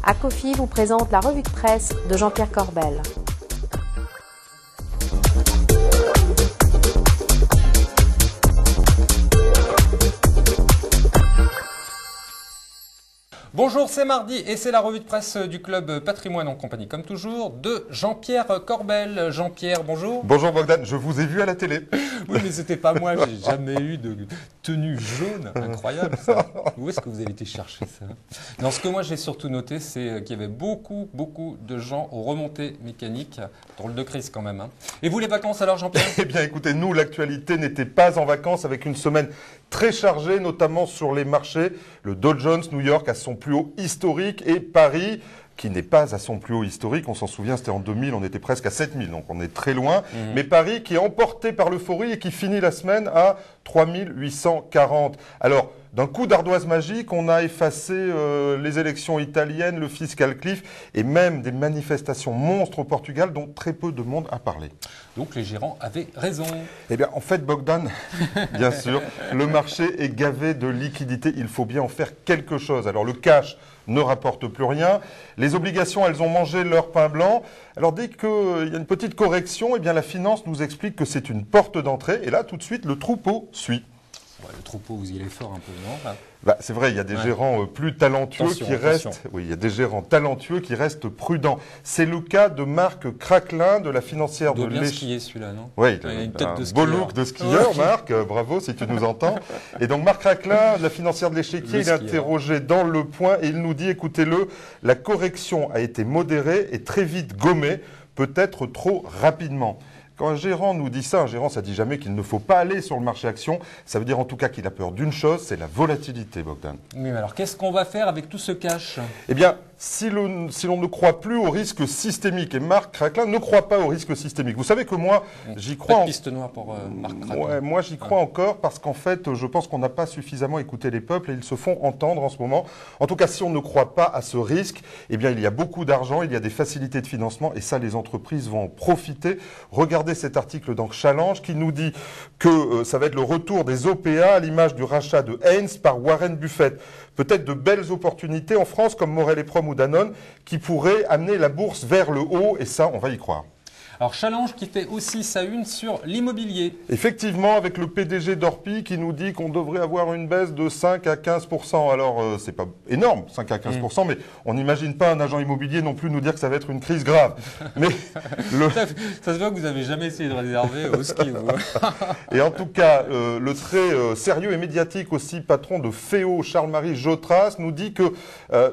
Acofi vous présente la revue de presse de Jean-Pierre Corbel. Bonjour, c'est mardi et c'est la revue de presse du Club Patrimoine en compagnie, comme toujours, de Jean-Pierre Corbel. Jean-Pierre, bonjour. Bonjour Bogdan, je vous ai vu à la télé. Oui, mais c'était pas moi, j'ai jamais eu de tenue jaune. Incroyable ça. Où est-ce que vous avez été chercher ça? Non, ce que moi j'ai surtout noté, c'est qu'il y avait beaucoup de gens aux remontées mécaniques. Drôle de crise quand même. Hein. Et vous, les vacances alors, Jean-Pierre? Eh bien écoutez, nous, l'actualité n'était pas en vacances avec une semaine très chargée, notamment sur les marchés. Le Dow Jones, New York, à son plus haut historique et Paris, qui n'est pas à son plus haut historique. On s'en souvient, c'était en 2000, on était presque à 7000, donc on est très loin. Mais Paris qui est emporté par l'euphorie et qui finit la semaine à 3840. Alors, d'un coup d'ardoise magique, on a effacé les élections italiennes, le fiscal cliff et même des manifestations monstres au Portugal dont très peu de monde a parlé. Donc les gérants avaient raison. Eh bien, en fait, Bogdan, bien sûr, le marché est gavé de liquidités. Il faut bien en faire quelque chose. Alors, le cash ne rapporte plus rien. Les obligations, elles ont mangé leur pain blanc. Alors, dès qu'il y a une petite correction, eh bien, la finance nous explique que c'est une porte d'entrée. Et là, tout de suite, le troupeau suit. Ouais, le troupeau, vous y allez fort un peu, non? Bah, c'est vrai, il y a des gérants plus talentueux qui restent. Oui, il y a des gérants talentueux qui restent prudents. C'est le cas de Marc Craclin de la financière de bien skier celui-là, non? Oui, il a une tête de skieur. Beau look de skieur, Marc. Bravo si tu nous entends. Et donc Marc Craclin, de la financière de l'Échiquier, il est interrogé dans Le Point et il nous dit, écoutez-le, la correction a été modérée et très vite gommée, peut-être trop rapidement. Quand un gérant nous dit ça, un gérant, ça dit jamais qu'il ne faut pas aller sur le marché action. Ça veut dire en tout cas qu'il a peur d'une chose, c'est la volatilité, Bogdan. Oui, mais alors qu'est-ce qu'on va faire avec tout ce cash? Eh bien, si l'on ne croit plus au risque systémique, et Marc Craclin ne croit pas au risque systémique. Vous savez que moi, j'y crois. Pas de piste noire pour Marc Craclin. Ouais, moi, j'y crois encore parce qu'en fait, je pense qu'on n'a pas suffisamment écouté les peuples et ils se font entendre en ce moment. En tout cas, si on ne croit pas à ce risque, eh bien, il y a beaucoup d'argent, il y a des facilités de financement et ça, les entreprises vont en profiter. Regardez cet article dans Challenge qui nous dit que ça va être le retour des OPA à l'image du rachat de Heinz par Warren Buffett. Peut-être de belles opportunités en France comme Morel et Prom ou Danone qui pourraient amener la bourse vers le haut et ça, on va y croire. Alors Challenge qui fait aussi sa une sur l'immobilier. Effectivement, avec le PDG d'Orpi qui nous dit qu'on devrait avoir une baisse de 5 à 15%. Alors, c'est pas énorme, 5 à 15%, mais on n'imagine pas un agent immobilier non plus nous dire que ça va être une crise grave. Mais ça se voit que vous n'avez jamais essayé de réserver au ski. Et en tout cas, le très sérieux et médiatique aussi patron de Féo, Charles-Marie Jotras, nous dit que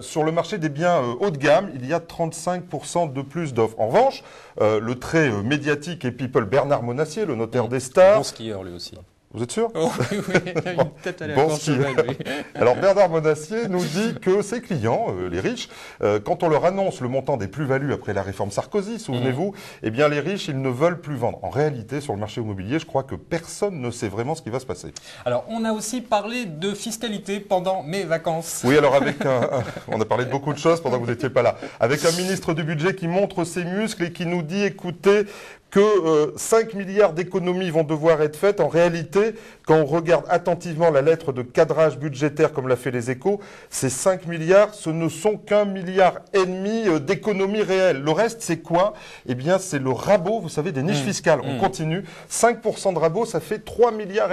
sur le marché des biens haut de gamme, il y a 35% de plus d'offres. En revanche, le très médiatique et people Bernard Monassier, le notaire des stars. Bon skieur lui aussi. Vous êtes sûr? Oh, oui, il a une tête à la bon skieur. Oui. Alors Bernard Monassier nous dit que ses clients, les riches, quand on leur annonce le montant des plus-values après la réforme Sarkozy, souvenez-vous, eh bien les riches, ils ne veulent plus vendre. En réalité, sur le marché immobilier, je crois que personne ne sait vraiment ce qui va se passer. Alors on a aussi parlé de fiscalité pendant mes vacances. Oui, alors avec on a parlé de beaucoup de choses pendant que vous n'étiez pas là. Avec un ministre du budget qui montre ses muscles et qui nous dit, écoutez, que 5 milliards d'économies vont devoir être faites. En réalité, quand on regarde attentivement la lettre de cadrage budgétaire comme l'a fait les Échos, ces 5 milliards, ce ne sont qu'1,5 milliard d'économies réelles. Le reste, c'est quoi? Eh bien, c'est le rabot, vous savez, des niches fiscales. On continue. 5% de rabot, ça fait 3,5 milliards.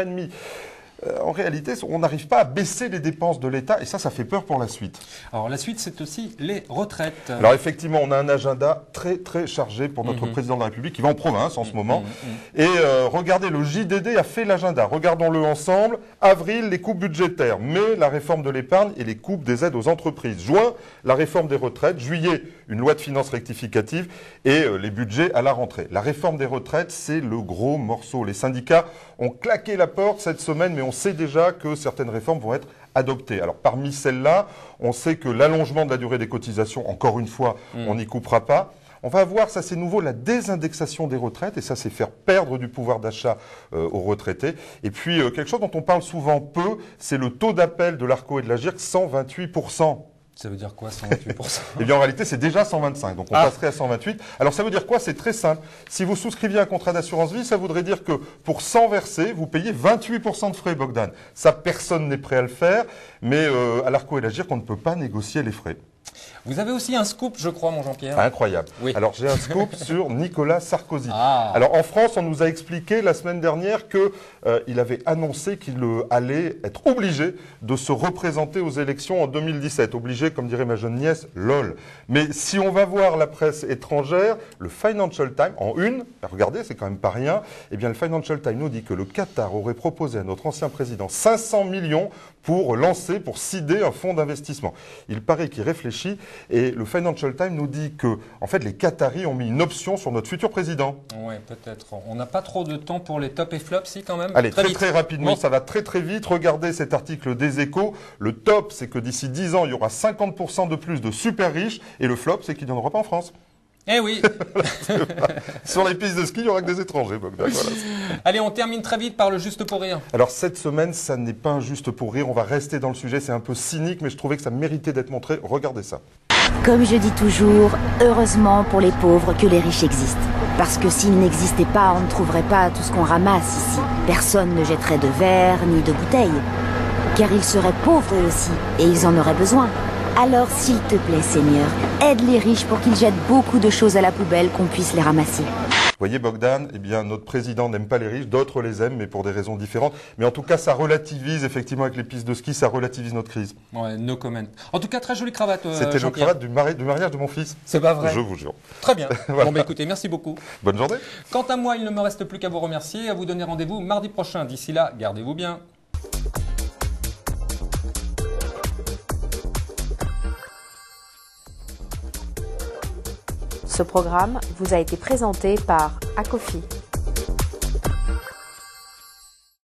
En réalité, on n'arrive pas à baisser les dépenses de l'État et ça fait peur pour la suite. Alors la suite, c'est aussi les retraites. Alors effectivement, on a un agenda très chargé pour notre président de la République qui va en province en ce moment. Et regardez, le JDD a fait l'agenda. Regardons-le ensemble. Avril, les coupes budgétaires. Mai, la réforme de l'épargne et les coupes des aides aux entreprises. Juin, la réforme des retraites. Juillet, une loi de finances rectificative et les budgets à la rentrée. La réforme des retraites, c'est le gros morceau. Les syndicats ont claqué la porte cette semaine, mais on sait déjà que certaines réformes vont être adoptées. Alors parmi celles-là, on sait que l'allongement de la durée des cotisations, encore une fois, on n'y coupera pas. On va avoir, ça c'est nouveau, la désindexation des retraites, et ça c'est faire perdre du pouvoir d'achat aux retraités. Et puis quelque chose dont on parle souvent peu, c'est le taux d'appel de l'ARCO et de la GIRC, 128%. Ça veut dire quoi, 128%? Eh bien, en réalité, c'est déjà 125. Donc, on passerait à 128. Alors, ça veut dire quoi? C'est très simple. Si vous souscriviez un contrat d'assurance vie, ça voudrait dire que pour 100 versés, vous payez 28% de frais, Bogdan. Ça, personne n'est prêt à le faire. Mais à l'ARCO et la GIRC, on ne peut pas négocier les frais. Vous avez aussi un scoop, je crois, mon Jean-Pierre. Incroyable. Oui. Alors j'ai un scoop sur Nicolas Sarkozy. Ah. Alors en France, on nous a expliqué la semaine dernière que il avait annoncé qu'il allait être obligé de se représenter aux élections en 2017. Obligé, comme dirait ma jeune nièce, lol. Mais si on va voir la presse étrangère, le Financial Times, en une, regardez, c'est quand même pas rien, eh bien le Financial Times nous dit que le Qatar aurait proposé à notre ancien président 500 millions pour cider un fonds d'investissement. Il paraît qu'il réfléchit et le Financial Times nous dit que, en fait, les Qataris ont mis une option sur notre futur président. Oui, peut-être. On n'a pas trop de temps pour les tops et flops, si, quand même. Allez, très rapidement, oui. Ça va très vite. Regardez cet article des Échos. Le top, c'est que d'ici 10 ans, il y aura 50% de plus de super riches. Et le flop, c'est qu'il n'y en aura pas en France. Eh oui. Sur les pistes de ski, il n'y aura que des étrangers, Bogdan. Voilà. Allez, on termine très vite par le juste pour rire. Alors cette semaine, ça n'est pas un juste pour rire. On va rester dans le sujet. C'est un peu cynique, mais je trouvais que ça méritait d'être montré. Regardez ça. Comme je dis toujours, heureusement pour les pauvres que les riches existent. Parce que s'ils n'existaient pas, on ne trouverait pas tout ce qu'on ramasse ici. Personne ne jetterait de verre ni de bouteilles. Car ils seraient pauvres eux aussi, et ils en auraient besoin. Alors s'il te plaît Seigneur, aide les riches pour qu'ils jettent beaucoup de choses à la poubelle, qu'on puisse les ramasser. Vous voyez Bogdan, eh bien notre président n'aime pas les riches, d'autres les aiment, mais pour des raisons différentes. Mais en tout cas, ça relativise, effectivement, avec les pistes de ski, ça relativise notre crise. Ouais, no comment. En tout cas, très jolie cravate, C'était la cravate du mariage de mon fils. C'est pas vrai? Je vous jure. Très bien. Voilà. Bon, bah écoutez, merci beaucoup. Bonne journée. Quant à moi, il ne me reste plus qu'à vous remercier et à vous donner rendez-vous mardi prochain. D'ici là, gardez-vous bien. Ce programme vous a été présenté par Acofi.